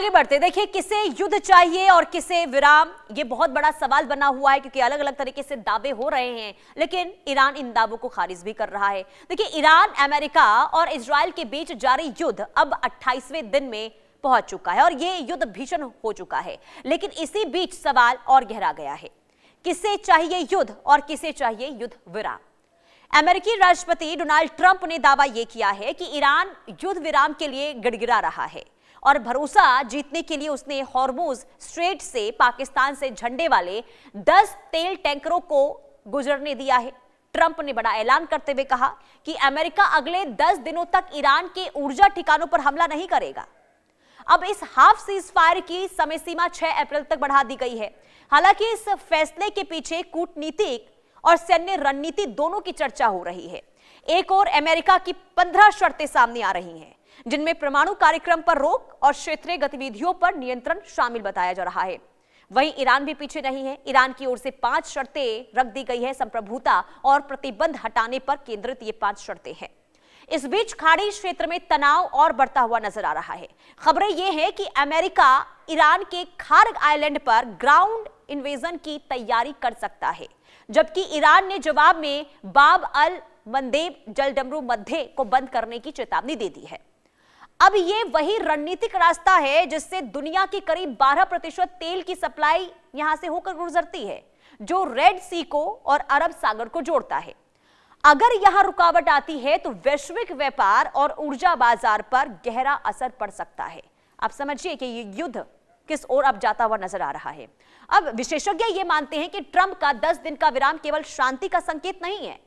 आगे बढ़ते देखिए, किसे युद्ध चाहिए और किसे विराम, ये बहुत बड़ा सवाल बना हुआ है क्योंकि अलग अलग तरीके से दावे हो रहे हैं, लेकिन ईरान इन दावों को खारिज भी कर रहा है। देखिए, ईरान, अमेरिका और इजराइल के बीच जारी युद्ध अब 28वें दिन में पहुंच चुका है और ये युद्ध भीषण हो चुका है। लेकिन इसी बीच सवाल और गहरा गया है, किसे चाहिए युद्ध और किसे चाहिए युद्ध विराम। अमेरिकी राष्ट्रपति डोनाल्ड ट्रंप ने दावा यह किया है कि ईरान युद्ध विराम के लिए गिड़गिड़ा रहा है और भरोसा जीतने के लिए उसने हॉर्मुज स्ट्रेट से पाकिस्तान से झंडे वाले 10 तेल टैंकरों को गुजरने दिया है। ट्रंप ने बड़ा ऐलान करते हुए कहा कि अमेरिका अगले 10 दिनों तक ईरान के ऊर्जा ठिकानों पर हमला नहीं करेगा। अब इस हाफ सीज फायर की समय सीमा 6 अप्रैल तक बढ़ा दी गई है। हालांकि इस फैसले के पीछे कूटनीतिक और सैन्य रणनीति दोनों की चर्चा हो रही है। एक और अमेरिका की 15 शर्तें सामने आ रही हैं, जिनमें परमाणु कार्यक्रम पर रोक और क्षेत्रीय गतिविधियों पर नियंत्रण शामिल बताया जा रहा है। वहीं ईरान भी पीछे नहीं है। ईरान की ओर से 5 शर्तें रख दी गई है। संप्रभुता और प्रतिबंध हटाने पर केंद्रित ये 5 शर्तें हैं। इस बीच खाड़ी क्षेत्र में तनाव और बढ़ता हुआ नजर आ रहा है। खबरें यह है कि अमेरिका ईरान के खार्ग आइलैंड पर ग्राउंड इन्वेजन की तैयारी कर सकता है, जबकि ईरान ने जवाब में बाब अल मंदेब जलडमरू मध्य को बंद करने की चेतावनी दे दी है। अब ये वही रणनीतिक रास्ता है जिससे दुनिया की करीब 12% तेल की सप्लाई यहां से होकर गुजरती है, जो रेड सी को और अरब सागर को जोड़ता है। अगर यहां रुकावट आती है तो वैश्विक व्यापार और ऊर्जा बाजार पर गहरा असर पड़ सकता है। आप समझिए कि ये युद्ध किस ओर अब जाता हुआ नजर आ रहा है। अब विशेषज्ञ ये मानते हैं कि ट्रंप का 10 दिन का विराम केवल शांति का संकेत नहीं है,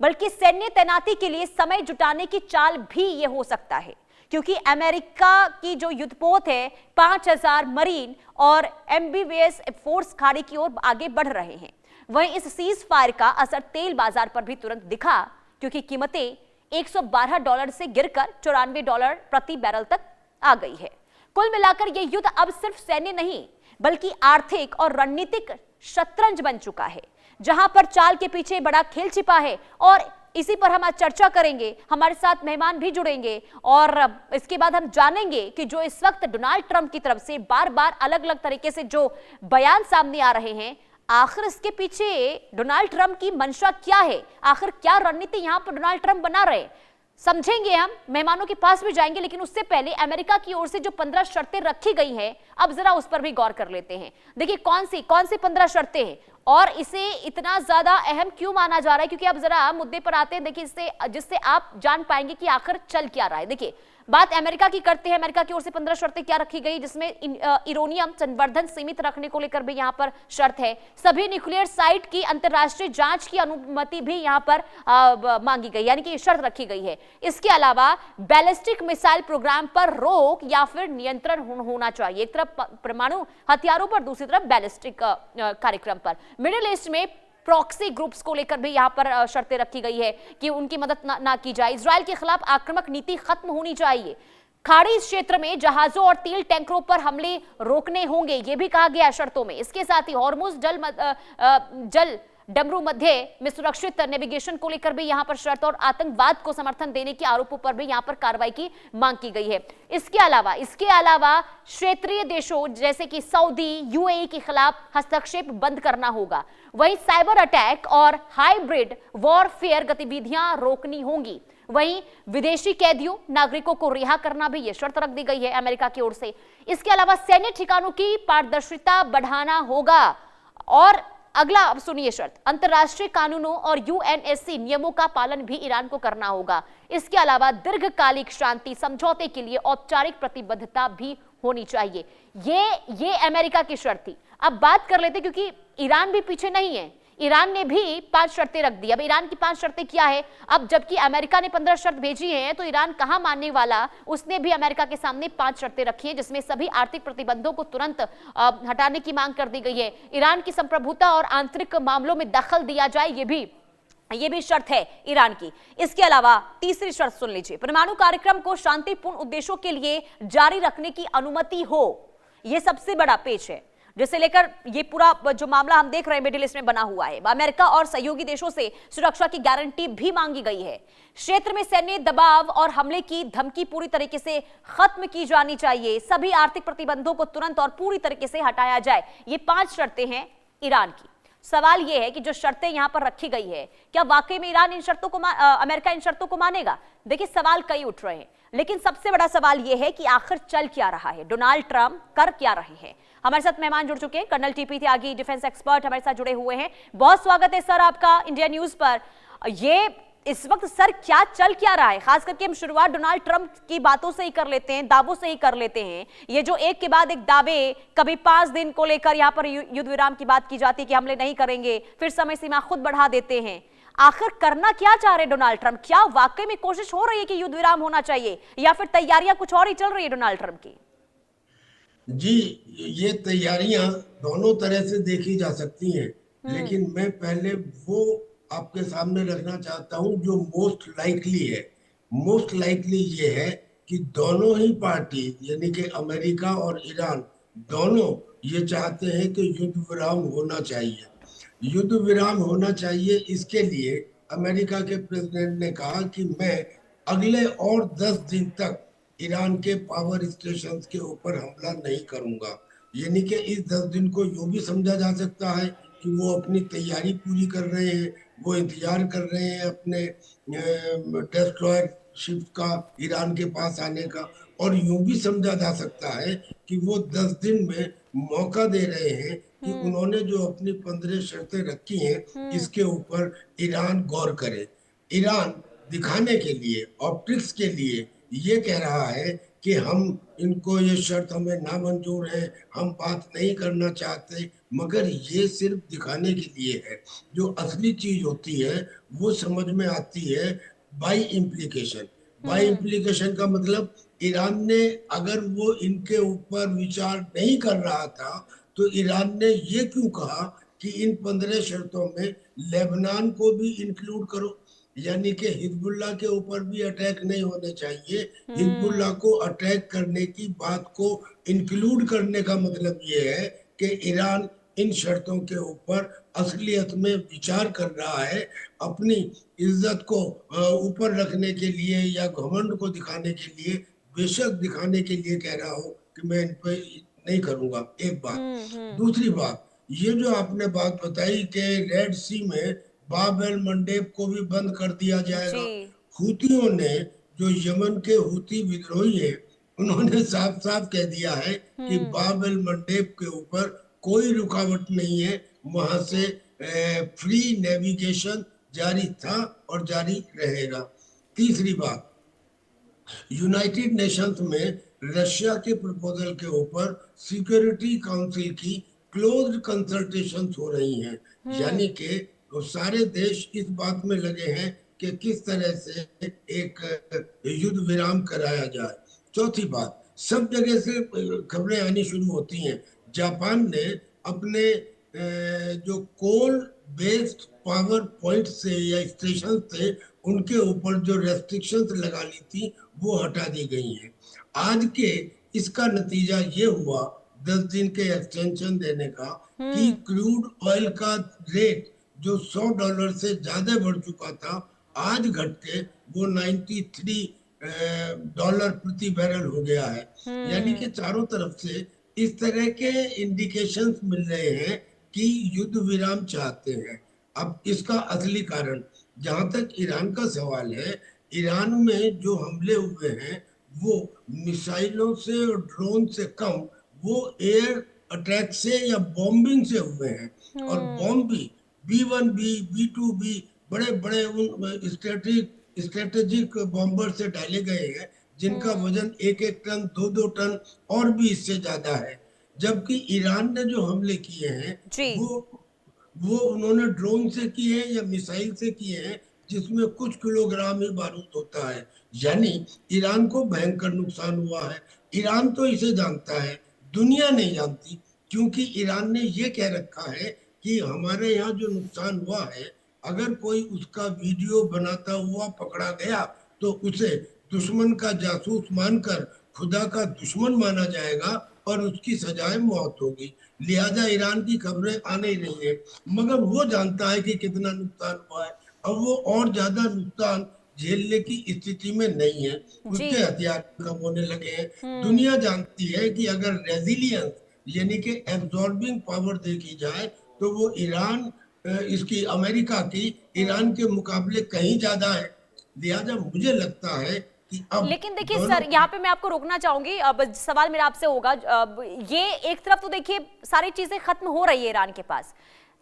बल्कि सैन्य तैनाती के लिए समय जुटाने की चाल भी ये हो सकता है, क्योंकि अमेरिका की जो युद्धपोत है 5000 मरीन और एमबीवीएस फोर्स खाड़ी की ओर आगे बढ़ रहे हैं। वहीं इस सीज फायर का असर तेल बाजार पर भी तुरंत दिखा, क्योंकि कीमतें $112 से गिरकर $94 प्रति बैरल तक आ गई है। कुल मिलाकर यह युद्ध अब सिर्फ सैन्य नहीं, बल्कि आर्थिक और रणनीतिक शतरंज बन चुका है, जहां पर चाल के पीछे बड़ा खेल छिपा है। और इसी पर हम आज चर्चा करेंगे। हमारे साथ मेहमान भी जुड़ेंगे और इसके बाद हम जानेंगे कि जो इस वक्त डोनाल्ड ट्रंप की तरफ से बार बार अलग अलग तरीके से जो बयान सामने आ रहे हैं, आखिर इसके पीछे डोनाल्ड ट्रंप की मंशा क्या है, आखिर क्या रणनीति यहां पर डोनाल्ड ट्रंप बना रहे, समझेंगे। हम मेहमानों के पास भी जाएंगे, लेकिन उससे पहले अमेरिका की ओर से जो 15 शर्तें रखी गई हैं, अब जरा उस पर भी गौर कर लेते हैं। देखिए, कौन सी 15 शर्तें हैं और इसे इतना ज्यादा अहम क्यों माना जा रहा है, क्योंकि अब जरा मुद्दे पर आते हैं। देखिए, जिससे आप जान पाएंगे कि आखिर चल क्या रहा है। देखिए, बात अमेरिका की करते हैं। अमेरिका की ओर से 15 शर्तें क्या रखी गई, जिसमें यूरेनियम संवर्धन सीमित रखने को लेकर भी यहां पर शर्त है। सभी न्यूक्लियर साइट की अंतर्राष्ट्रीय जांच की अनुमति भी यहां पर मांगी गई, यानी कि शर्त रखी गई है। इसके अलावा बैलिस्टिक मिसाइल प्रोग्राम पर रोक या फिर नियंत्रण होना चाहिए। एक तरफ परमाणु हथियारों पर, दूसरी तरफ बैलिस्टिक कार्यक्रम पर। मिडिल ईस्ट में प्रॉक्सी ग्रुप्स को लेकर भी यहां पर शर्तें रखी गई है कि उनकी मदद ना की जाए। इजराइल के खिलाफ आक्रामक नीति खत्म होनी चाहिए। खाड़ी क्षेत्र में जहाजों और तेल टैंकरों पर हमले रोकने होंगे, यह भी कहा गया शर्तों में। इसके साथ ही हॉर्मुज जल डमरू मध्य में सुरक्षित नेविगेशन को लेकर भी यहां पर शर्त और आतंकवाद को समर्थन देने के आरोपों पर भी यहां पर कार्रवाई की मांग की गई है। इसके अलावा क्षेत्रीय देशों जैसे कि सऊदी, यूएई के खिलाफ हस्तक्षेप बंद करना होगा। वहीं साइबर अटैक और हाइब्रिड वॉरफेयर गतिविधियां रोकनी होंगी। वहीं विदेशी कैदियों, नागरिकों को रिहा करना भी यह शर्त रख दी गई है अमेरिका की ओर से। इसके अलावा सैन्य ठिकानों की पारदर्शिता बढ़ाना होगा। और अगला, अब सुनिए शर्त, अंतर्राष्ट्रीय कानूनों और यूएनएससी नियमों का पालन भी ईरान को करना होगा। इसके अलावा दीर्घकालिक शांति समझौते के लिए औपचारिक प्रतिबद्धता भी होनी चाहिए। ये अमेरिका की शर्त थी। अब बात कर लेते, क्योंकि ईरान भी पीछे नहीं है। ईरान ने भी 5 शर्तें रख दी। अब ईरान की 5 शर्तें क्या है, अब जबकि अमेरिका ने 15 शर्त भेजी है, तो ईरान कहां मानने वाला। उसने भी अमेरिका के सामने 5 शर्तें रखी हैं, जिसमें सभी आर्थिक प्रतिबंधों को तुरंत हटाने की मांग कर दी गई है। ईरान की संप्रभुता और आंतरिक मामलों में दखल दिया जाए, ये भी शर्त है ईरान की। इसके अलावा तीसरी शर्त सुन लीजिए, परमाणु कार्यक्रम को शांतिपूर्ण उद्देश्यों के लिए जारी रखने की अनुमति हो। यह सबसे बड़ा पेच है। जिसे लेकर ये पूरा जो मामला हम देख रहे हैं मिडिल ईस्ट में बना हुआ है। अमेरिका और सहयोगी देशों से सुरक्षा की गारंटी भी मांगी गई है। क्षेत्र में सैन्य दबाव और हमले की धमकी पूरी तरीके से खत्म की जानी चाहिए। सभी आर्थिक प्रतिबंधों को तुरंत और पूरी तरीके से हटाया जाए। ये 5 शर्तें हैं ईरान की। सवाल यह है कि जो शर्तें यहां पर रखी गई है, क्या वाकई में ईरान इन शर्तों को अमेरिका इन शर्तों को मानेगा? देखिए, सवाल कई उठ रहे हैं, लेकिन सबसे बड़ा सवाल यह है कि आखिर चल क्या रहा है, डोनाल्ड ट्रंप कर क्या रहे हैं। हमारे साथ मेहमान जुड़ चुके हैं, कर्नल टीपी त्यागी, डिफेंस एक्सपर्ट हमारे साथ जुड़े हुए हैं। बहुत स्वागत है सर आपका इंडिया न्यूज पर। ये इस वक्त सर क्या चल क्या रहा है? खास करके हम शुरुआत डोनाल्ड ट्रंप की बातों से ही कर लेते हैं, दावों से ही कर लेते हैं। ये जो एक के बाद एक दावे, कभी 5 दिन को लेकर यहाँ पर युद्ध विराम की बात की जाती है कि हमले नहीं करेंगे, फिर समय सीमा खुद बढ़ा देते हैं। आखिर करना क्या चाह रहे डोनाल्ड ट्रंप? क्या वाकई में कोशिश हो रही है कि युद्ध विराम होना चाहिए, या फिर तैयारियां कुछ और ही चल रही है डोनाल्ड ट्रंप की? जी, ये तैयारियां दोनों तरह से देखी जा सकती हैं, लेकिन मैं पहले वो आपके सामने रखना चाहता हूं जो मोस्ट लाइकली है। मोस्ट लाइकली ये है कि दोनों ही पार्टी यानी कि अमेरिका और ईरान दोनों ये चाहते हैं कि युद्ध विराम होना चाहिए। युद्ध विराम होना चाहिए, इसके लिए अमेरिका के प्रेसिडेंट ने कहा कि मैं अगले और 10 दिन तक ईरान के पावर स्टेशन के ऊपर हमला नहीं करूंगा। यानी कि इस 10 दिन को यूं भी समझा जा सकता है कि वो अपनी तैयारी पूरी कर रहे हैं, वो इंतजार कर रहे हैं अपने डिस्ट्रॉयर शिप का ईरान के पास आने का, और यूं भी समझा जा सकता है कि वो 10 दिन में मौका दे रहे हैं कि उन्होंने जो अपनी 15 शर्तें रखी हैं इसके ऊपर ईरान गौर करे। ईरान दिखाने के लिए, ऑप्टिक्स के लिए ये कह रहा है कि हम इनको ये शर्त हमें नामंजूर है, हम बात नहीं करना चाहते, मगर ये सिर्फ दिखाने के लिए है। जो असली चीज होती है वो समझ में आती है बाय इम्प्लीकेशन। बाय इम्प्लीकेशन का मतलब ईरान ने, अगर वो इनके ऊपर विचार नहीं कर रहा था तो ईरान ने ये क्यों कहा कि इन 15 शर्तों में लेबनान को भी इंक्लूड करो, यानी कि हिजबुल्लाह के ऊपर भी अटैक नहीं होने चाहिए। हिजबुल्लाह को अटैक करने की बात को इंक्लूड करने का मतलब ये है कि ईरान इन शर्तों के ऊपर असलियत में विचार कर रहा है, अपनी इज्जत को ऊपर रखने के लिए या घमंड को दिखाने के लिए, बेशक दिखाने के लिए कह रहा हूँ कि मैं इन पर नहीं करूंगा। एक बात। दूसरी बात, ये जो आपने बात बताई कि रेड सी में बाब एल मंडेब को भी बंद कर दिया जाएगा। हूतियों ने, जो यमन के हूती विद्रोही है, उन्होंने साफ साफ कह दिया है कि बाब एल मंडेब के ऊपर कोई रुकावट नहीं है, वहां से फ्री नेविगेशन जारी था और जारी रहेगा। तीसरी बात, यूनाइटेड नेशंस में रशिया के प्रपोजल के ऊपर सिक्योरिटी काउंसिल की क्लोज्ड कंसल्टेशन हो रही हैं, यानी कि तो सारे देश इस बात में लगे हैं कि किस तरह से एक युद्ध विराम कराया जाए। चौथी बात, सब जगह से खबरें आनी शुरू होती हैं। जापान ने अपने जो कोल बेस्ड पावर पॉइंट से या स्टेशन थे उनके ऊपर जो रेस्ट्रिक्शंस लगा ली थी वो हटा दी गई हैं। आज के इसका नतीजा ये हुआ 10 दिन के एक्सटेंशन देने का कि क्रूड ऑयल का रेट जो $100 से ज्यादा बढ़ चुका था, आज घट के वो $93 प्रति बैरल हो गया है। यानी कि चारों तरफ से इस तरह के इंडिकेशंस मिल रहे हैं कि युद्ध विराम चाहते हैं। अब इसका असली कारण, जहां तक ईरान का सवाल है, ईरान में जो हमले हुए हैं वो मिसाइलों से और ड्रोन से कम वो एयर अटैक से या बॉम्बिंग से हुए हैं। और बॉम्ब भी B1B, B2B बड़े बड़े उन स्ट्रेटेजिक बॉम्बर से डाले गए हैं जिनका वजन 1-1 टन, 2-2 टन और भी इससे ज्यादा है। जबकि ईरान ने जो हमले किए हैं वो उन्होंने ड्रोन से किए हैं या मिसाइल से किए हैं जिसमें कुछ किलोग्राम ही बारूद होता है। यानी ईरान को भयंकर नुकसान हुआ है। ईरान तो इसे जानता है, दुनिया नहीं जानती, क्योंकि ईरान ने ये कह रखा है कि हमारे यहाँ जो नुकसान हुआ है, अगर कोई उसका वीडियो बनाता हुआ पकड़ा गया तो उसे दुश्मन का जासूस मानकर खुदा का दुश्मन माना जाएगा और उसकी सजाए मौत होगी। लिहाजा ईरान की खबरें आ नहीं रही है, मगर वो जानता है कि कितना नुकसान हुआ है। अब वो और ज्यादा नुकसान झेलने की स्थिति में नहीं है, जी। उसके हथियार कम होने लगे हैं। हम्म। दुनिया जानती है कि अगर रेजिलियंस यानी कि एब्जॉर्बिंग पावर देखी जाए तो वो ईरान इसकी अमेरिका की ईरान के मुकाबले कहीं ज्यादा है। लिहाजा मुझे लगता है कि अब लेकिन देखिए दोनों। सर, यहाँ पे मैं आपको रोकना चाहूंगी। अब सवाल मेरा आपसे होगा, अब ये एक तरफ तो देखिए सारी चीजें खत्म हो रही है ईरान के पास,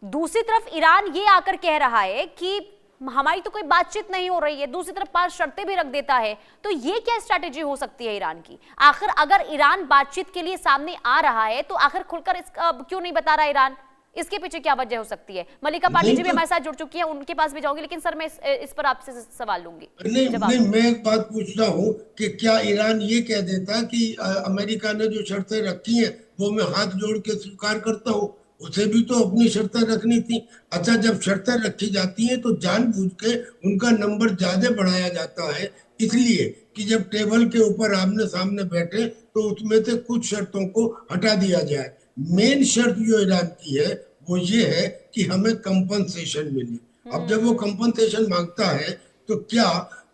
दूसरी तरफ ईरान ये आकर कह रहा है कि हमारी तो कोई बातचीत नहीं हो रही है, दूसरी तरफ 5 शर्तें भी रख देता है। तो ये क्या स्ट्रैटेजी हो सकती है ईरान की? आखिर अगर ईरान बातचीत के लिए सामने आ रहा है तो आखिर खुलकर इसका क्यों नहीं बता रहा ईरान? इसके पीछे क्या वजह हो सकती है? मल्लिका पांडे नहीं जी भी तो हमारे साथ जुड़ चुकी हैं, उनके पास भी जाऊंगी, लेकिन सर मैं इस पर आपसे सवाल लूंगी, नहीं जवाब नहीं, दूंगी। मैं एक बात पूछता हूँ कि क्या ईरान ये कह देता कि अमेरिका ने जो शर्तें रखी हैं वो मैं हाथ जोड़ के स्वीकार करता हूँ? उसे भी तो अपनी शर्तें रखनी थी। अच्छा, जब शर्तें रखी जाती हैं तो जानबूझ के उनका नंबर ज्यादा बढ़ाया जाता है, इसलिए कि जब टेबल के ऊपर आमने सामने बैठे तो उसमें से कुछ शर्तों को हटा दिया जाए। मेन शर्त जो ईरान की है वो ये है कि हमें कंपनसेशन मिले। अब जब वो हम्म। कंपनसेशन मांगता है तो क्या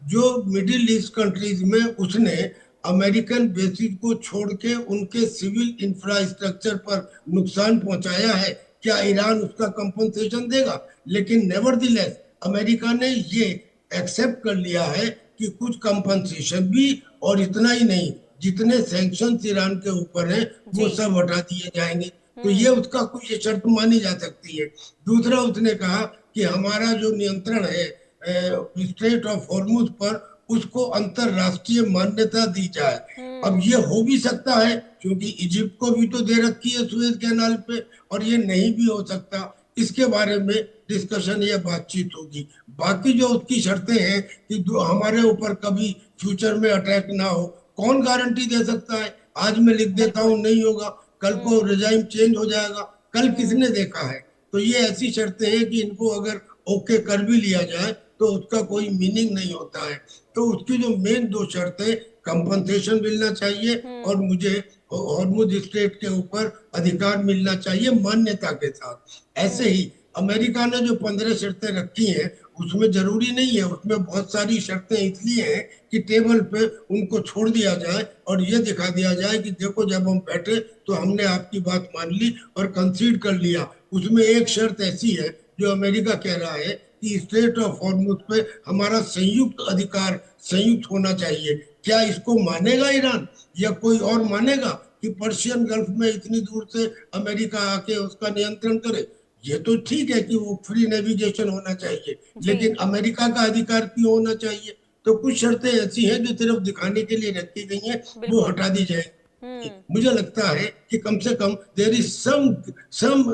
जो मिडिल ईस्ट कंट्रीज में उसने अमेरिकन बेसिस को छोड़ के उनके सिविल इंफ्रास्ट्रक्चर पर नुकसान पहुंचाया है, क्या ईरान उसका कंपनसेशन देगा? लेकिन नेवरदिलेस अमेरिका ने ये एक्सेप्ट कर लिया है कि कुछ कंपनसेशन भी, और इतना ही नहीं, जितने सैंक्शन ईरान के ऊपर है वो जी। सब हटा दिए जाएंगे। तो हम्म। ये उसका कुछ शर्त मानी जा सकती है। दूसरा, उसने कहा कि हमारा जो नियंत्रण है स्ट्रेट ऑफ हॉर्मुज पर, उसको अंतरराष्ट्रीय मान्यता दी जाए। अब हम्म। ये हो भी सकता है क्योंकि इजिप्ट को भी तो दे रखी है सुएज कैनाल पे, और ये नहीं भी हो सकता। इसके बारे में डिस्कशन या बातचीत होगी। बाकी जो उसकी शर्तें हैं कि हमारे ऊपर कभी फ्यूचर में अटैक ना हो, कौन गारंटी दे सकता है? आज मैं लिख देता हूँ बिल्कुल। नहीं होगा, कल को हम्म। रिजाइम चेंज हो जाएगा, कल किसने हम्म। देखा है? तो ये ऐसी शर्तें हैं कि इनको अगर ओके कर भी लिया जाए तो उसका कोई मीनिंग नहीं होता है। तो उसकी जो मेन दो शर्तें, कंपनसेशन मिलना चाहिए और हम्म। मुझे हॉर्मुज स्ट्रेट के ऊपर अधिकार मिलना चाहिए मान्यता के साथ। ऐसे हम्म। ही अमेरिका ने जो 15 शर्तें रखी हैं उसमें जरूरी नहीं है, उसमें बहुत सारी शर्तें इसलिए हैं कि टेबल पे उनको छोड़ दिया जाए और ये दिखा दिया जाए कि देखो जब हम बैठे तो हमने आपकी बात मान ली और कंसीड कर लिया। उसमें एक हम्म। शर्त ऐसी है जो अमेरिका कह रहा है कि स्टेट ऑफ हॉर्मुज पे हमारा संयुक्त अधिकार, संयुक्त होना चाहिए। क्या इसको मानेगा ईरान या कोई और हम्म। मानेगा कि पर्शियन गल्फ में इतनी दूर से अमेरिका आके उसका नियंत्रण करे? ये तो ठीक है कि वो फ्री नेविगेशन होना चाहिए, जी। लेकिन अमेरिका का अधिकार क्यों होना चाहिए? तो कुछ शर्तें ऐसी हैं जो सिर्फ दिखाने के लिए रखी गई हैं, वो बिल्कुल। हटा दी जाएगी। हम्म। मुझे लगता है कि कम से कम there is some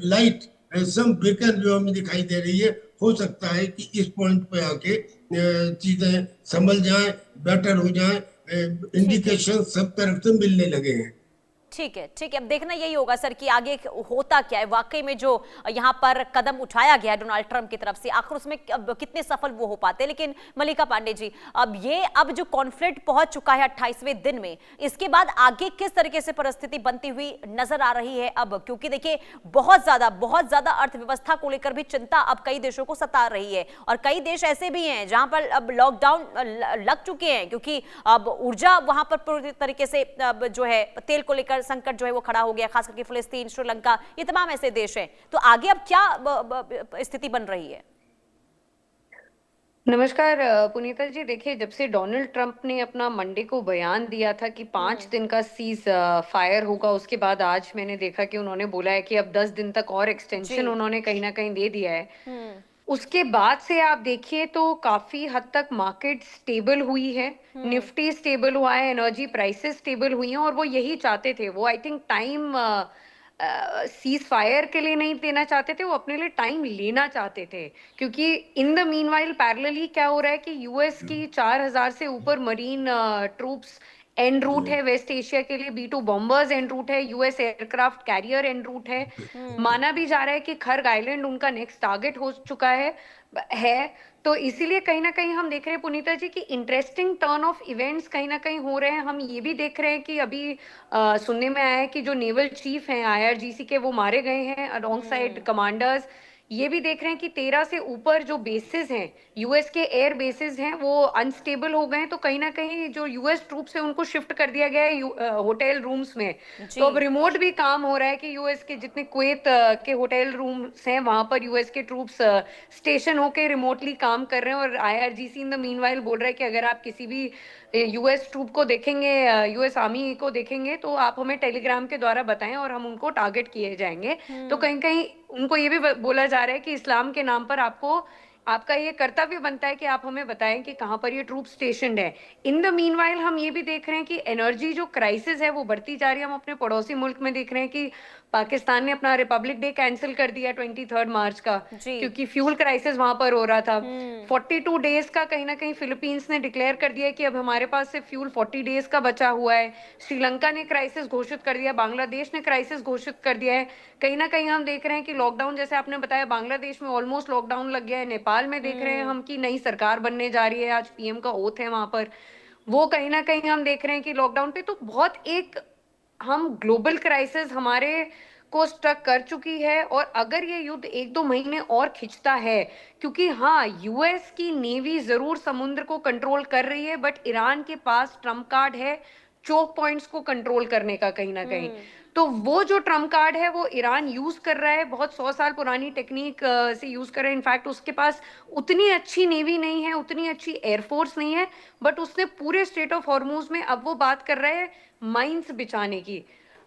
light, some beacon जो हमें दिखाई दे रही है। हो सकता है कि इस पॉइंट पे आके चीजें संभल जाएं, बेटर हो जाएं, ठीक है। इंडिकेशन सब तरफ से मिलने लगे हैं। ठीक है, ठीक है। अब देखना यही होगा सर कि आगे होता क्या है वाकई में, जो यहाँ पर कदम उठाया गया है डोनाल्ड ट्रंप की तरफ से, आखिर उसमें अब कितने सफल वो हो पाते हैं। लेकिन मल्लिका पांडे जी, अब जो कॉन्फ्लिक्ट पहुंच चुका है 28वें दिन में, इसके बाद आगे किस तरीके से परिस्थिति बनती हुई नजर आ रही है अब? क्योंकि देखिए बहुत ज्यादा अर्थव्यवस्था को लेकर भी चिंता अब कई देशों को सता रही है, और कई देश ऐसे भी हैं जहां पर अब लॉकडाउन लग चुके हैं, क्योंकि अब ऊर्जा वहां पर पूरी तरीके से अब जो है तेल को लेकर संकट जो है वो खड़ा हो गया, खास करके फिलिस्तीन, श्रीलंका, ये तमाम ऐसे देश हैं। तो आगे अब क्या स्थिति बन रही है? नमस्कार पुनीता जी। देखिए, जब से डोनाल्ड ट्रंप ने अपना मंडे को बयान दिया था कि 5 दिन का सीज फायर होगा, उसके बाद आज मैंने देखा कि उन्होंने बोला है कि अब 10 दिन तक और जी। एक्सटेंशन उन्होंने कहीं ना कहीं दे दिया है। हम्म। उसके बाद से आप देखिए तो काफी हद तक मार्केट स्टेबल हुई है, हम्म। निफ्टी स्टेबल हुआ है, एनर्जी प्राइसेस स्टेबल हुई हैं, और वो यही चाहते थे। वो I think time cease fire के लिए नहीं देना चाहते थे, वो अपने लिए टाइम लेना चाहते थे। क्योंकि इन द मीनवाइल पैरेलली क्या हो रहा है कि यूएस की 4,000 से ऊपर मरीन ट्रूप्स एंड रूट है वेस्ट एशिया के लिए, B2 बॉम्बर्स एंड रूट है, US aircraft carrier en route है। हम्म। माना भी जा रहा है कि खर्ग आइलैंड उनका नेक्स्ट टारगेट हो चुका है। है। तो इसीलिए कहीं ना कहीं हम देख रहे हैं पुनीता जी कि इंटरेस्टिंग टर्न ऑफ इवेंट्स कहीं ना कहीं हो रहे हैं। हम ये भी देख रहे हैं कि अभी सुनने में आया है कि जो नेवल चीफ हैं IRGC के, वो मारे गए हैं अलोंग साइड कमांडर्स। ये भी देख रहे हैं कि 13 से ऊपर जो बेसिस हैं, यूएस के एयर बेसिस हैं, वो अनस्टेबल हो गए हैं। तो कहीं ना कहीं जो यूएस ट्रूप्स हैं उनको शिफ्ट कर दिया गया है होटल रूम्स में। जी तो अब रिमोट भी काम हो रहा है कि यूएस के जितने कुवैत के होटल रूम्स हैं वहां पर यूएस के ट्रूप्स स्टेशन होके रिमोटली काम कर रहे हैं। और IRGC इन द मीनवाइल बोल रहा है कि अगर आप किसी भी यूएस ट्रूप को देखेंगे, यूएस आर्मी को देखेंगे, तो आप हमें टेलीग्राम के द्वारा बताएं और हम उनको टारगेट किए जाएंगे। तो कहीं कहीं उनको ये भी बोला जा रहा है कि इस्लाम के नाम पर आपका ये कर्तव्य बनता है कि आप हमें बताएं कि कहां पर ये ट्रूप स्टेशनड है। इन द मीनवाइल हम ये भी देख रहे हैं कि एनर्जी जो क्राइसिस है वो बढ़ती जा रही है। हम अपने पड़ोसी मुल्क में देख रहे हैं कि पाकिस्तान ने अपना रिपब्लिक डे कैंसिल कर दिया 23 मार्च का, जी क्योंकि फ्यूल क्राइसिस वहां पर हो रहा था। 42 डेज का कहीं ना कहीं फिलीपींस ने डिक्लेयर कर दिया कि अब हमारे पास से फ्यूल 40 डेज का बचा हुआ है। श्रीलंका ने क्राइसिस घोषित कर दिया, बांग्लादेश ने क्राइसिस घोषित कर दिया है। कहीं ना कहीं हम देख रहे हैं कि लॉकडाउन, जैसे आपने बताया, बांग्लादेश में ऑलमोस्ट लॉकडाउन लग गया है। नेपाल में देख रहे हैं हम कि नई सरकार बनने जा रही है, आज PM का ओथ है वहां पर। वो कहीं ना कहीं हम देख रहे हैं कि लॉकडाउन पे तो बहुत एक हम ग्लोबल क्राइसिस हमारे को स्ट्रक कर चुकी है। और अगर ये युद्ध 1-2 महीने और खिंचता है, क्योंकि हाँ, यूएस की नेवी जरूर समुद्र को कंट्रोल कर रही है, बट ईरान के पास ट्रम्प कार्ड है चोक पॉइंट्स को कंट्रोल करने का कहीं ना कहीं। तो वो जो ट्रम्प कार्ड है वो ईरान यूज कर रहा है, बहुत 100 साल पुरानी टेक्निक से यूज कर रहा है। इनफैक्ट उसके पास उतनी अच्छी नेवी नहीं है, उतनी अच्छी एयरफोर्स नहीं है, बट उसने पूरे स्ट्रेट ऑफ हॉर्मूज में, अब वो बात कर रहे हैं माइंस बिछाने की।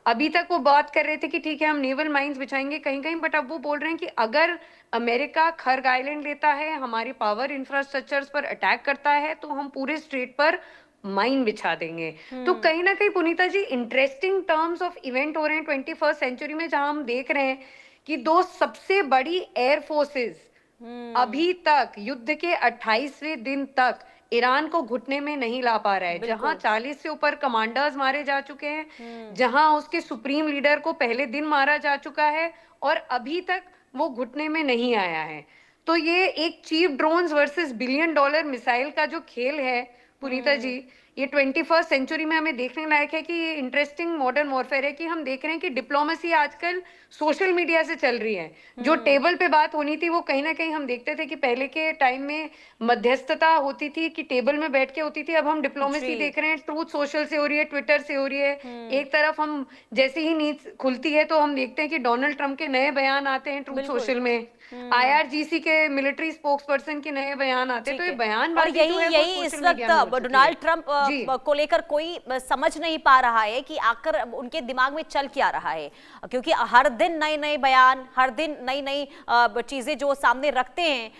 अभी तक वो बात कर रहे थे कि ठीक है हम नेवल माइंस बिछाएंगे कहीं कहीं, बट अब वो बोल रहे हैं कि अगर अमेरिका खर्ग आइलैंड लेता है, हमारी पावर इंफ्रास्ट्रक्चर्स पर अटैक करता है, तो हम पूरे स्ट्रेट पर माइन बिछा देंगे। तो कहीं ना कहीं पुनीता जी इंटरेस्टिंग टर्म्स ऑफ इवेंट हो रहे हैं 21st सेंचुरी में, जहां हम देख रहे हैं कि दो सबसे बड़ी एयर फोर्सेस अभी तक युद्ध के 28वें दिन तक ईरान को घुटने में नहीं ला पा रहा है। जहां 40 से ऊपर कमांडर्स मारे जा चुके हैं, जहां उसके सुप्रीम लीडर को पहले दिन मारा जा चुका है, और अभी तक वो घुटने में नहीं आया है। तो ये एक cheap drones versus billion dollar missile का जो खेल है पुनीता जी, ये 21st सेंचुरी में हमें देखने लायक है कि ये इंटरेस्टिंग मॉडर्न वॉरफेयर है कि हम देख रहे हैं कि डिप्लोमेसी आजकल सोशल मीडिया से चल रही है। जो टेबल पे बात होनी थी वो कहीं ना कहीं हम देखते थे कि पहले के टाइम में मध्यस्थता होती थी कि टेबल में बैठ के होती थी। अब हम डिप्लोमेसी देख रहे हैं, ट्रूथ सोशल से हो रही है, ट्विटर से हो रही है। एक तरफ हम जैसे ही नींद खुलती है तो हम देखते हैं कि डोनाल्ड ट्रंप के नए बयान आते हैं ट्रूथ सोशल में, IRGC के मिलिट्री स्पोक्स पर्सन के नए बयान आते हैं। तो ये बयान और यही इस वक्त डोनाल्ड ट्रंप को लेकर कोई समझ नहीं पा रहा है कि आखिर उनके दिमाग में चल क्या रहा है, क्योंकि हर दिन नए नए बयान, हर दिन नई नई चीजें जो सामने रखते हैं,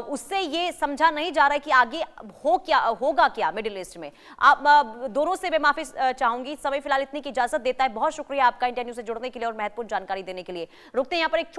उससे ये समझा नहीं जा रहा है कि आगे होगा क्या मिडिल ईस्ट में। आप दोनों से मैं माफी चाहूंगी, समय फिलहाल इतनी की इजाजत देता है। बहुत शुक्रिया आपका इंडिया न्यूज से जुड़ने के लिए और महत्वपूर्ण जानकारी देने के लिए। रुकते हैं यहाँ पर एक छोटे